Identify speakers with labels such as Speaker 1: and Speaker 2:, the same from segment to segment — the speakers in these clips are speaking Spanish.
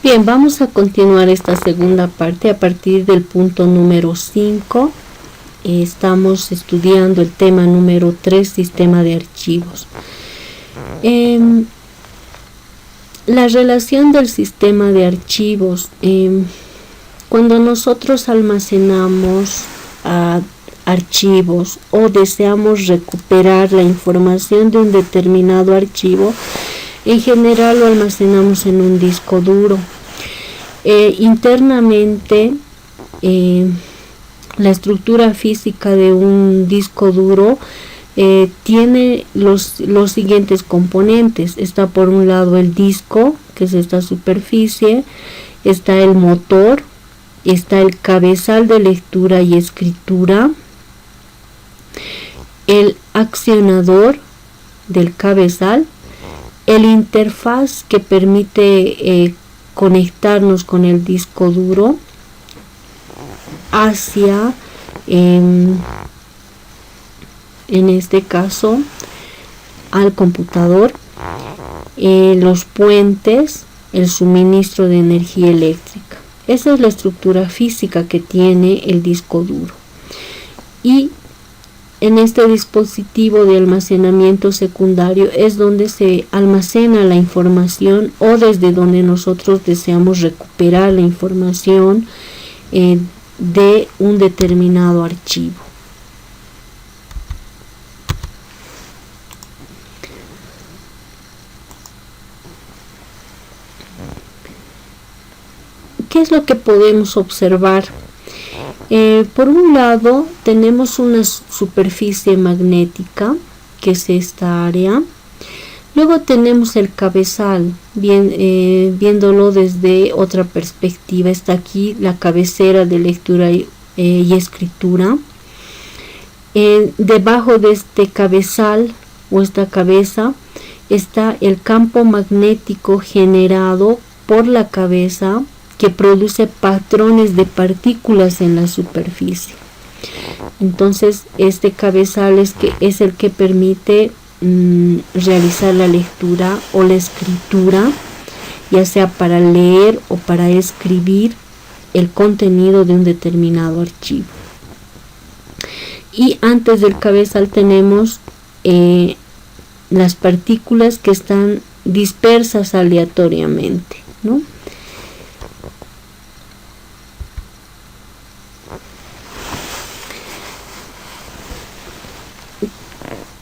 Speaker 1: Bien, vamos a continuar esta segunda parte a partir del punto número 5. Estamos estudiando el tema número 3, sistema de archivos. La relación del sistema de archivos. Cuando nosotros almacenamos archivos o deseamos recuperar la información de un determinado archivo, en general lo almacenamos en un disco duro. Internamente, la estructura física de un disco duro tiene los siguientes componentes. Está por un lado el disco, que es esta superficie, está el motor, está el cabezal de lectura y escritura, el accionador del cabezal, el interfaz que permite conectarnos con el disco duro hacia, en este caso, al computador, los puentes, el suministro de energía eléctrica. Esa es la estructura física que tiene el disco duro. Y en este dispositivo de almacenamiento secundario es donde se almacena la información o desde donde nosotros deseamos recuperar la información de un determinado archivo. ¿Qué es lo que podemos observar? Por un lado tenemos una superficie magnética, que es esta área. Luego tenemos el cabezal, viéndolo desde otra perspectiva. Está aquí la cabecera de lectura y escritura. Debajo de este cabezal o esta cabeza está el campo magnético generado por la cabeza, que produce patrones de partículas en la superficie. Entonces este cabezal es el que permite realizar la lectura o la escritura, ya sea para leer o para escribir el contenido de un determinado archivo. Y antes del cabezal tenemos las partículas que están dispersas aleatoriamente, ¿no?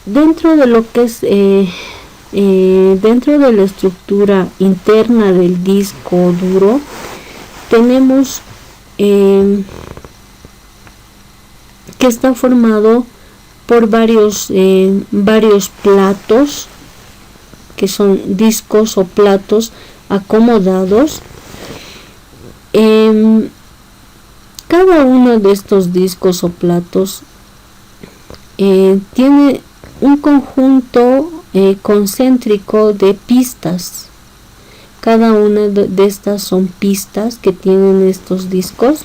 Speaker 1: Dentro de lo que es dentro de la estructura interna del disco duro tenemos que está formado por varios platos, que son discos o platos acomodados. Cada uno de estos discos o platos tiene un conjunto concéntrico de pistas. Cada una de estas son pistas que tienen estos discos.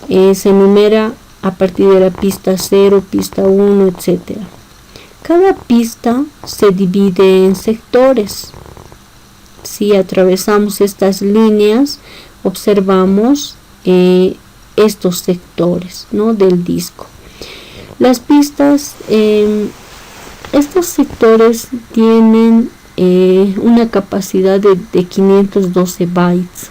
Speaker 1: Se enumera a partir de la pista 0, pista 1, etc. Cada pista se divide en sectores. Si atravesamos estas líneas, observamos estos sectores, ¿no?, del disco. Las pistas, estos sectores tienen una capacidad de 512 bytes.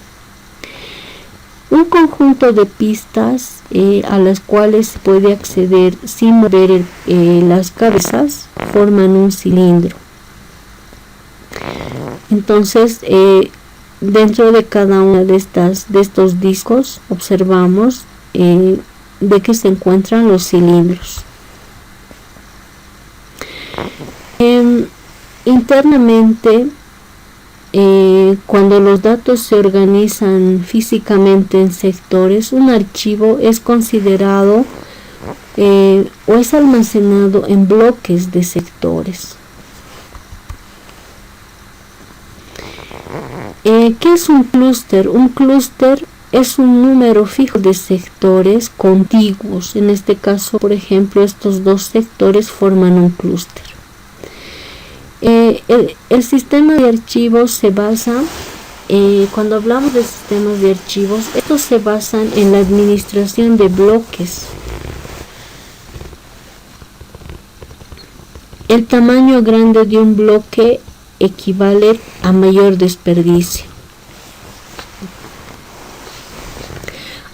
Speaker 1: Un conjunto de pistas a las cuales se puede acceder sin mover las cabezas forman un cilindro. Entonces, dentro de cada una de estos discos observamos de que se encuentran los cilindros. Internamente, cuando los datos se organizan físicamente en sectores, un archivo es considerado o es almacenado en bloques de sectores. ¿Qué es un clúster? Un clúster es un número fijo de sectores contiguos. En este caso, por ejemplo, estos dos sectores forman un clúster. El sistema de archivos se basa cuando hablamos de sistemas de archivos, estos se basan en la administración de bloques. El tamaño grande de un bloque equivale a mayor desperdicio.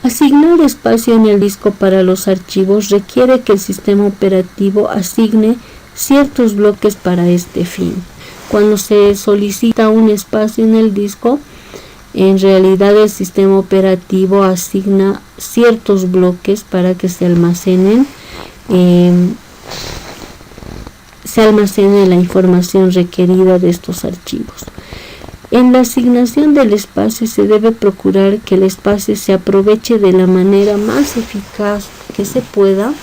Speaker 1: Asignar espacio en el disco para los archivos requiere que el sistema operativo asigne ciertos bloques para este fin. Cuando se solicita un espacio en el disco, en realidad el sistema operativo asigna ciertos bloques para que se almacene la información requerida de estos archivos. En la asignación del espacio se debe procurar que el espacio se aproveche de la manera más eficaz que se pueda,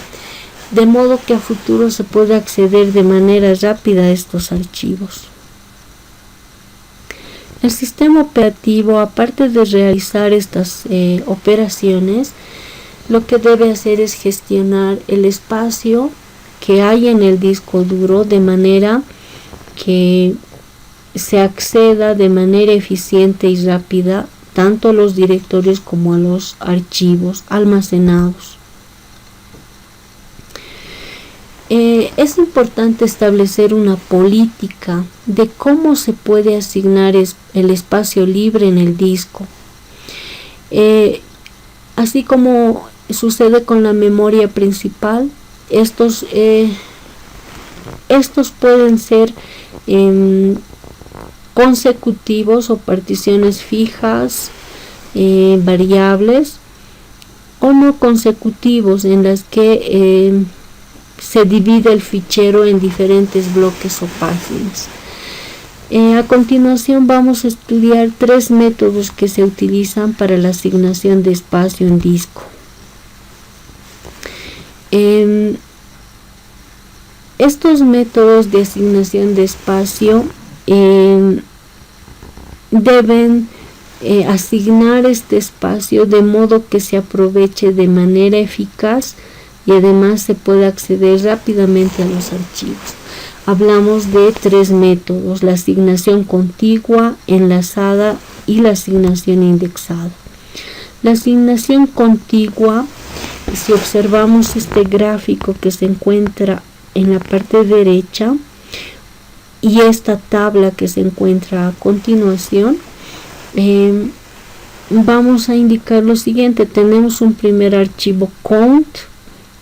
Speaker 1: de modo que a futuro se pueda acceder de manera rápida a estos archivos. El sistema operativo, aparte de realizar estas operaciones, lo que debe hacer es gestionar el espacio que hay en el disco duro de manera que se acceda de manera eficiente y rápida tanto a los directorios como a los archivos almacenados. Es importante establecer una política de cómo se puede asignar el espacio libre en el disco. Así como sucede con la memoria principal, estos pueden ser consecutivos o particiones fijas, variables, o no consecutivos en las que se divide el fichero en diferentes bloques o páginas. A continuación vamos a estudiar 3 métodos que se utilizan para la asignación de espacio en disco. Estos métodos de asignación de espacio deben asignar este espacio de modo que se aproveche de manera eficaz y además se puede acceder rápidamente a los archivos. Hablamos de 3 métodos: la asignación contigua, enlazada y la asignación indexada. La asignación contigua, si observamos este gráfico que se encuentra en la parte derecha y esta tabla que se encuentra a continuación, vamos a indicar lo siguiente. Tenemos un primer archivo count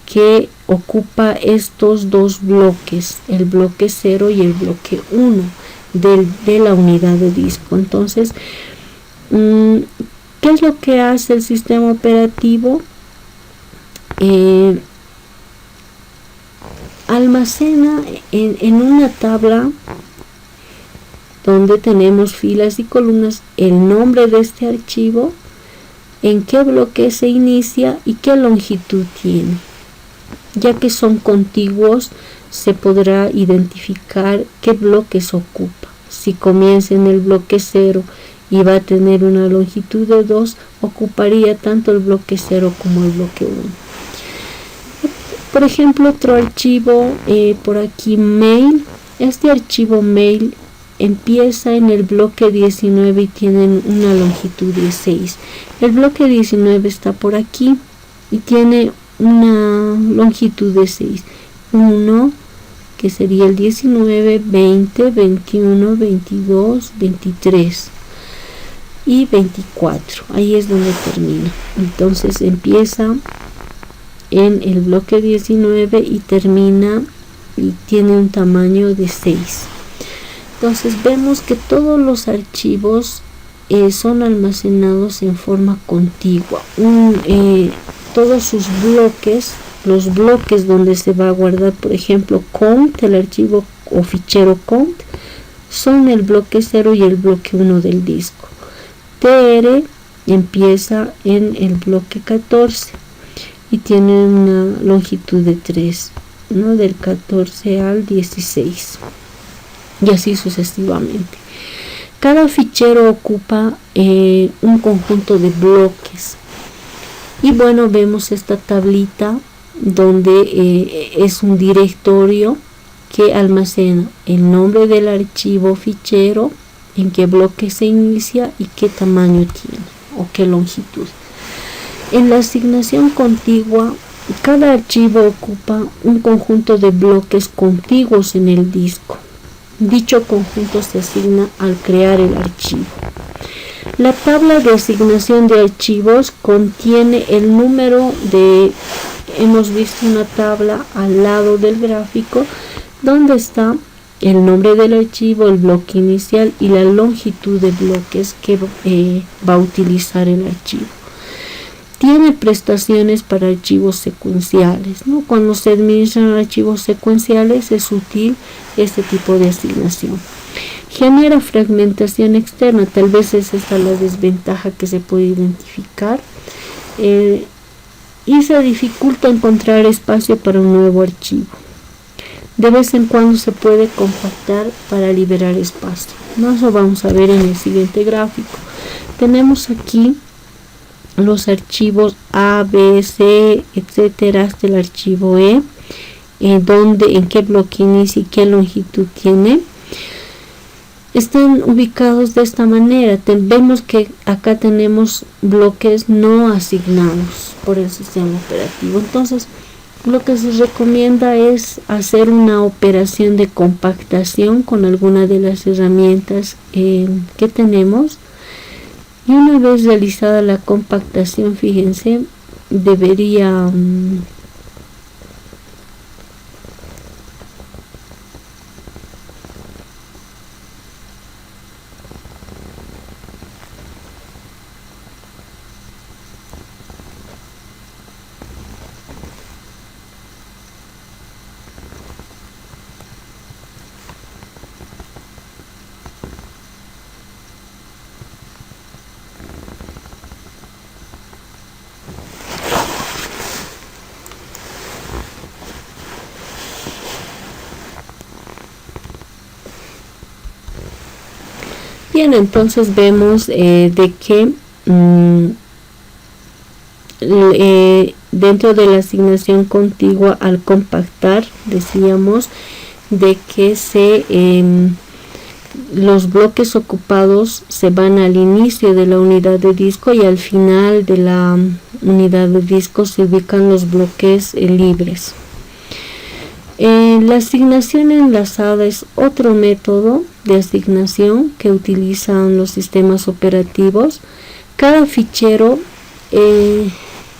Speaker 1: que ocupa estos 2 bloques, el bloque 0 y el bloque 1 de la unidad de disco. Entonces, ¿qué es lo que hace el sistema operativo? Almacena en una tabla donde tenemos filas y columnas el nombre de este archivo, en qué bloque se inicia y qué longitud tiene. Ya que son contiguos, se podrá identificar qué bloques ocupa. Si comienza en el bloque 0 y va a tener una longitud de 2, ocuparía tanto el bloque 0 como el bloque 1. Por ejemplo, otro archivo, por aquí mail. Este archivo mail empieza en el bloque 19 y tiene una longitud de 6. El bloque 19 está por aquí y tiene una longitud de 6. 1, que sería el 19, 20, 21, 22, 23 y 24. Ahí es donde termina. Entonces empieza en el bloque 19 y termina y tiene un tamaño de 6. Entonces vemos que todos los archivos son almacenados en forma contigua. Todos sus bloques, los bloques donde se va a guardar, por ejemplo, count, el archivo o fichero count, son el bloque 0 y el bloque 1 del disco. tr empieza en el bloque 14 y tiene una longitud de 3, ¿no? Del 14 al 16 y así sucesivamente. Cada fichero ocupa un conjunto de bloques. Y bueno, vemos esta tablita donde es un directorio que almacena el nombre del archivo fichero, en qué bloque se inicia y qué tamaño tiene o qué longitud. En la asignación contigua, cada archivo ocupa un conjunto de bloques contiguos en el disco. Dicho conjunto se asigna al crear el archivo. La tabla de asignación de archivos contiene el número de... Hemos visto una tabla al lado del gráfico donde está el nombre del archivo, el bloque inicial y la longitud de bloques que va a utilizar el archivo. Tiene prestaciones para archivos secuenciales, ¿no? Cuando se administran archivos secuenciales es útil este tipo de asignación. Genera fragmentación externa, tal vez es esta la desventaja que se puede identificar, y se dificulta encontrar espacio para un nuevo archivo. De vez en cuando se puede compactar para liberar espacio, ¿no? Eso vamos a ver en el siguiente gráfico. Tenemos aquí los archivos A, B, C, etcétera, hasta el archivo E, en qué bloque inicia y qué longitud tiene. Están ubicados de esta manera. Vemos que acá tenemos bloques no asignados por el sistema operativo. Entonces, lo que se recomienda es hacer una operación de compactación con alguna de las herramientas que tenemos. Y una vez realizada la compactación, fíjense, debería bien, entonces vemos de que dentro de la asignación contigua, al compactar, decíamos de que los bloques ocupados se van al inicio de la unidad de disco y al final de la unidad de disco se ubican los bloques libres. La asignación enlazada es otro método de asignación que utilizan los sistemas operativos. Cada fichero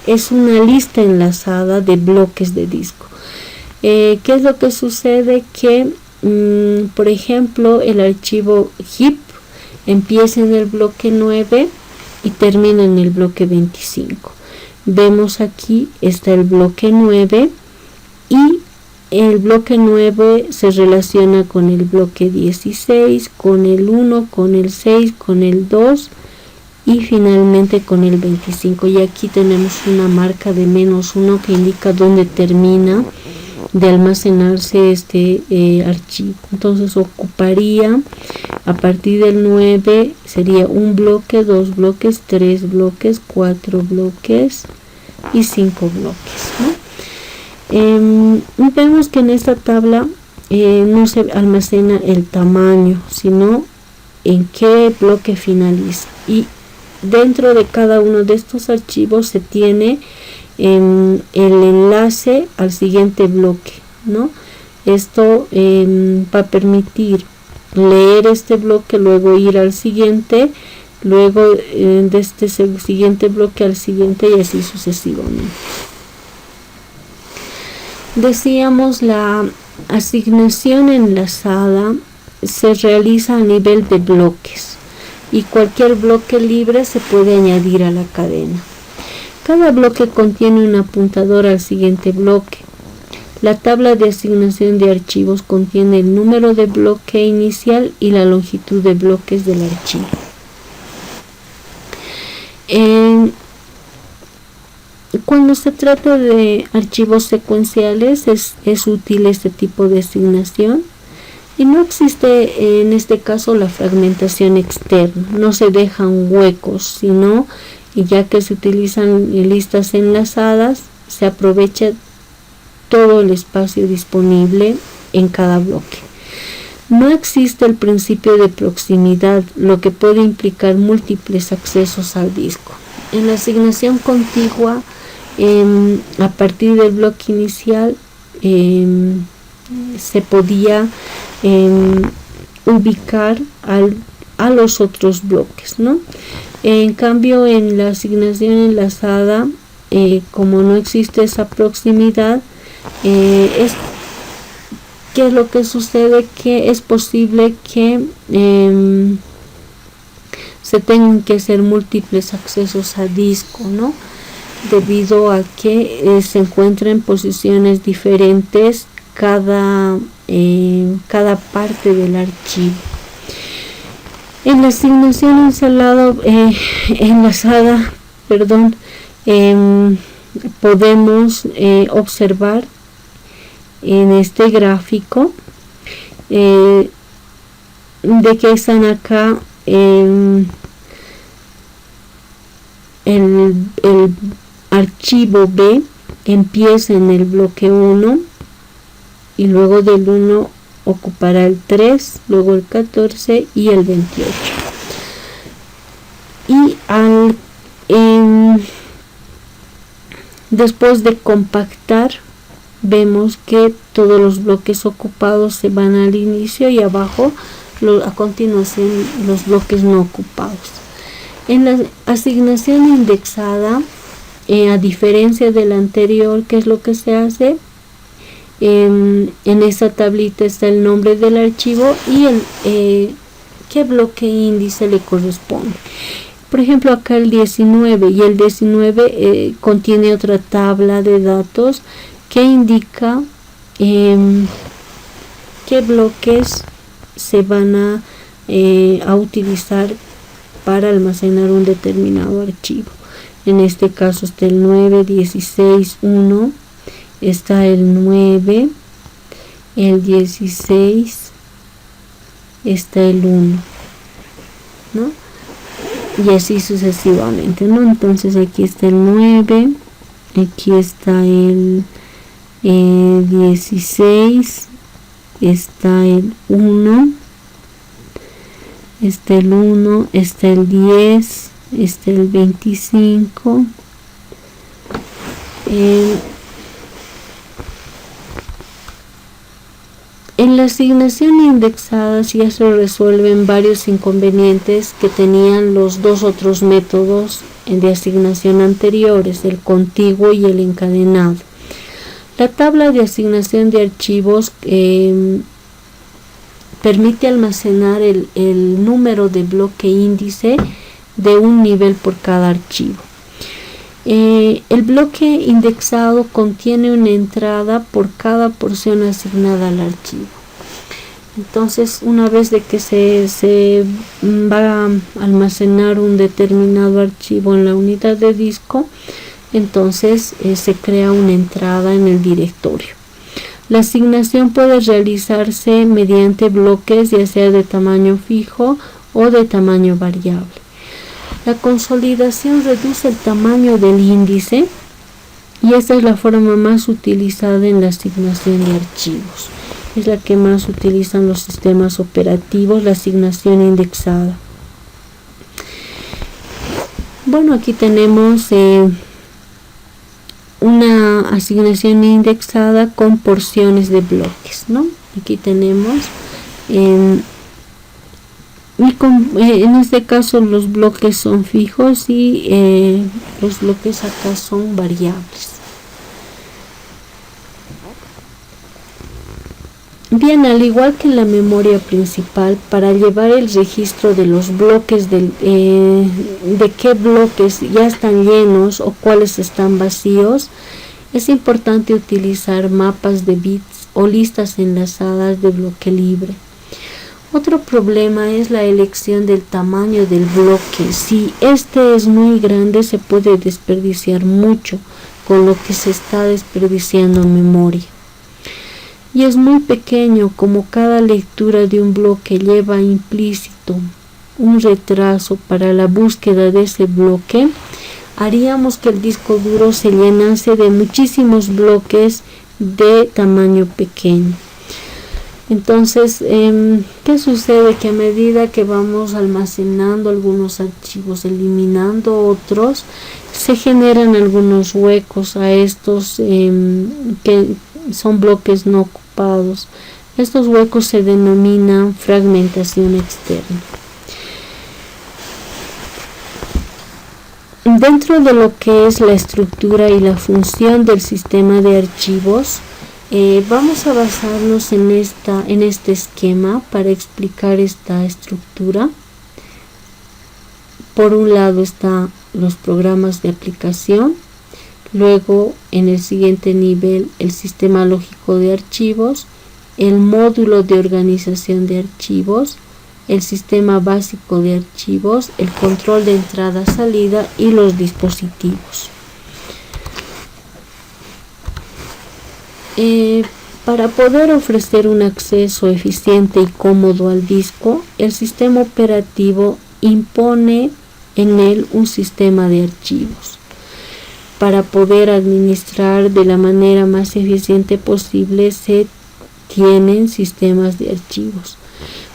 Speaker 1: es una lista enlazada de bloques de disco. ¿Qué es lo que sucede? Que, por ejemplo, el archivo HIP empieza en el bloque 9 y termina en el bloque 25. Vemos aquí está el bloque 9 y el bloque 9 se relaciona con el bloque 16, con el 1, con el 6, con el 2 y finalmente con el 25. Y aquí tenemos una marca de -1 que indica dónde termina de almacenarse este archivo. Entonces ocuparía a partir del 9 sería un bloque, 2 bloques, 3 bloques, 4 bloques y 5 bloques, ¿no? Vemos que en esta tabla no se almacena el tamaño, sino en qué bloque finaliza, y dentro de cada uno de estos archivos se tiene el enlace al siguiente bloque, ¿no? Esto va a permitir leer este bloque, luego ir al siguiente, luego de este siguiente bloque al siguiente y así sucesivamente. Decíamos, la asignación enlazada se realiza a nivel de bloques y cualquier bloque libre se puede añadir a la cadena. Cada bloque contiene un apuntador al siguiente bloque. La tabla de asignación de archivos contiene el número de bloque inicial y la longitud de bloques del archivo. Cuando se trata de archivos secuenciales es útil este tipo de asignación y no existe en este caso la fragmentación externa, no se dejan huecos, sino, y ya que se utilizan listas enlazadas, se aprovecha todo el espacio disponible en cada bloque. No existe el principio de proximidad, lo que puede implicar múltiples accesos al disco. En la asignación contigua, a partir del bloque inicial, se podía ubicar a los otros bloques, ¿no? En cambio, en la asignación enlazada, como no existe esa proximidad, ¿qué es lo que sucede? Que es posible que se tengan que hacer múltiples accesos a disco, ¿no? Debido a que se encuentra en posiciones diferentes cada parte del archivo. En la asignación enlazada, podemos observar en este gráfico de que están acá el archivo B empieza en el bloque 1 y luego del 1 ocupará el 3, luego el 14 y el 28. Y después de compactar, vemos que todos los bloques ocupados se van al inicio y abajo a continuación los bloques no ocupados. En la asignación indexada, a diferencia de la anterior, ¿qué es lo que se hace? En esa tablita está el nombre del archivo y qué bloque índice le corresponde. Por ejemplo, acá el 19, y el 19 contiene otra tabla de datos que indica qué bloques se van a utilizar para almacenar un determinado archivo. En este caso está el 9, 16, 1, está el 9, el 16, está el 1, ¿no? Y así sucesivamente, ¿no? Entonces aquí está el 9, aquí está el 16, está el 1, está el 1, está el 10, está el 25, en la asignación indexada ya se resuelven varios inconvenientes que tenían los dos otros métodos de asignación anteriores, el contiguo y el encadenado. La tabla de asignación de archivos permite almacenar el número de bloque índice de un nivel por cada archivo. El bloque indexado contiene una entrada por cada porción asignada al archivo. Entonces, una vez de que se va a almacenar un determinado archivo en la unidad de disco, entonces se crea una entrada en el directorio. La asignación puede realizarse mediante bloques, ya sea de tamaño fijo o de tamaño variable. La consolidación reduce el tamaño del índice y esta es la forma más utilizada en la asignación de archivos. Es la que más utilizan los sistemas operativos, la asignación indexada. Bueno, aquí tenemos una asignación indexada con porciones de bloques, ¿no? Aquí tenemos en este caso los bloques son fijos y los bloques acá son variables. Bien, al igual que en la memoria principal, para llevar el registro de los bloques, de qué bloques ya están llenos o cuáles están vacíos, es importante utilizar mapas de bits o listas enlazadas de bloque libre. Otro problema es la elección del tamaño del bloque. Si este es muy grande, se puede desperdiciar mucho, con lo que se está desperdiciando memoria. Y es muy pequeño, como cada lectura de un bloque lleva implícito un retraso para la búsqueda de ese bloque, haríamos que el disco duro se llenase de muchísimos bloques de tamaño pequeño. Entonces, ¿qué sucede? Que a medida que vamos almacenando algunos archivos, eliminando otros, se generan algunos huecos a estos que son bloques no ocupados. Estos huecos se denominan fragmentación externa. Dentro de lo que es la estructura y la función del sistema de archivos, vamos a basarnos en este esquema para explicar esta estructura. Por un lado están los programas de aplicación, luego en el siguiente nivel el sistema lógico de archivos, el módulo de organización de archivos, el sistema básico de archivos, el control de entrada-salida y los dispositivos. Para poder ofrecer un acceso eficiente y cómodo al disco, el sistema operativo impone en él un sistema de archivos. Para poder administrar de la manera más eficiente posible, se tienen sistemas de archivos.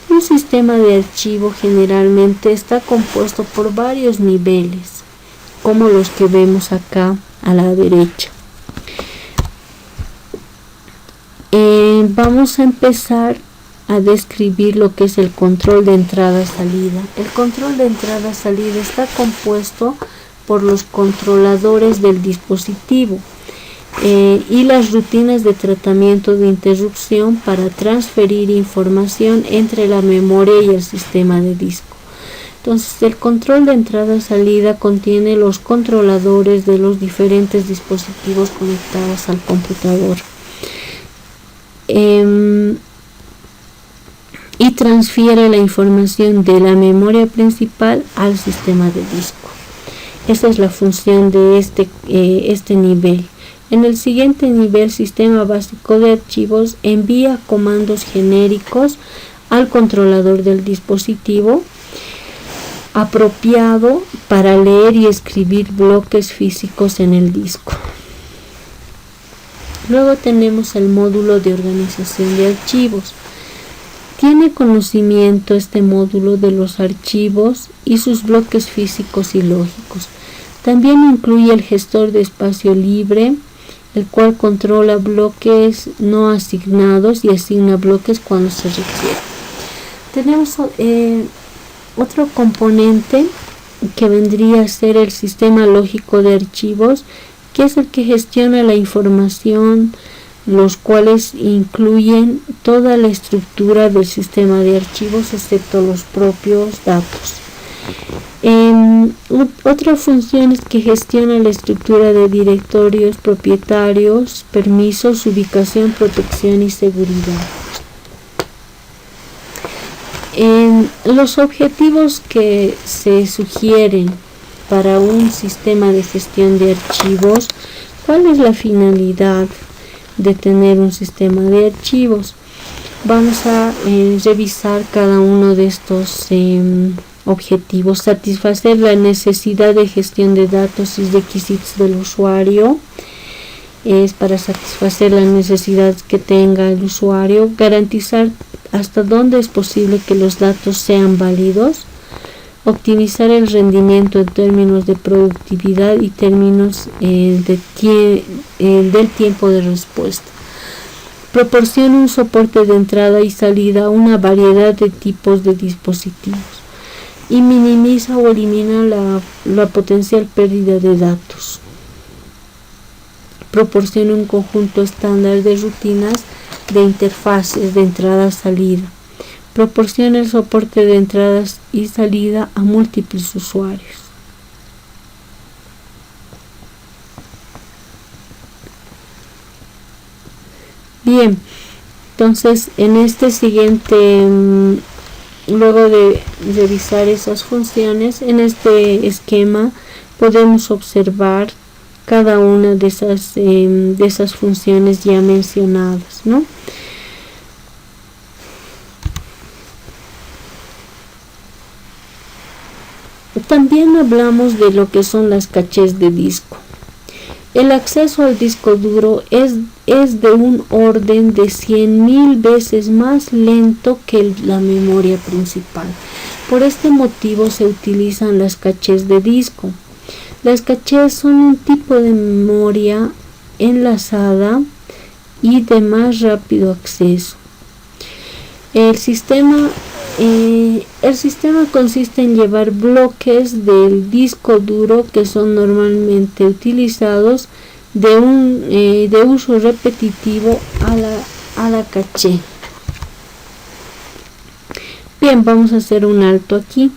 Speaker 1: Un sistema de archivo generalmente está compuesto por varios niveles, como los que vemos acá a la derecha. Vamos a empezar a describir lo que es el control de entrada-salida. El control de entrada-salida está compuesto por los controladores del dispositivo y las rutinas de tratamiento de interrupción para transferir información entre la memoria y el sistema de disco. Entonces, el control de entrada-salida contiene los controladores de los diferentes dispositivos conectados al computador. Y transfiere la información de la memoria principal al sistema de disco. Esa es la función de este nivel. En el siguiente nivel, sistema básico de archivos envía comandos genéricos al controlador del dispositivo apropiado para leer y escribir bloques físicos en el disco. Luego tenemos el módulo de organización de archivos. Tiene conocimiento este módulo de los archivos y sus bloques físicos y lógicos. También incluye el gestor de espacio libre, el cual controla bloques no asignados y asigna bloques cuando se requiere. Tenemos otro componente que vendría a ser el sistema lógico de archivos, que es el que gestiona la información, los cuales incluyen toda la estructura del sistema de archivos excepto los propios datos. Otra función es que gestiona la estructura de directorios, propietarios, permisos, ubicación, protección y seguridad. Los objetivos que se sugieren para un sistema de gestión de archivos, ¿cuál es la finalidad de tener un sistema de archivos? Vamos a revisar cada uno de estos objetivos. Satisfacer la necesidad de gestión de datos y requisitos del usuario. Es para satisfacer las necesidades que tenga el usuario. Garantizar hasta dónde es posible que los datos sean válidos. Optimizar el rendimiento en términos de productividad y términos del tiempo de respuesta. Proporciona un soporte de entrada y salida a una variedad de tipos de dispositivos y minimiza o elimina la potencial pérdida de datos. Proporciona un conjunto estándar de rutinas de interfaces de entrada-salida. Proporciona el soporte de entradas y salida a múltiples usuarios. Bien, entonces en este siguiente, luego de revisar esas funciones, en este esquema podemos observar cada una de esas funciones ya mencionadas, ¿no? También hablamos de lo que son las cachés de disco. El acceso al disco duro es de un orden de 100.000 veces más lento que la memoria principal. Por este motivo se utilizan las cachés de disco. Las cachés son un tipo de memoria enlazada y de más rápido acceso. El sistema consiste en llevar bloques del disco duro que son normalmente utilizados de uso repetitivo a la caché. Bien, vamos a hacer un alto aquí.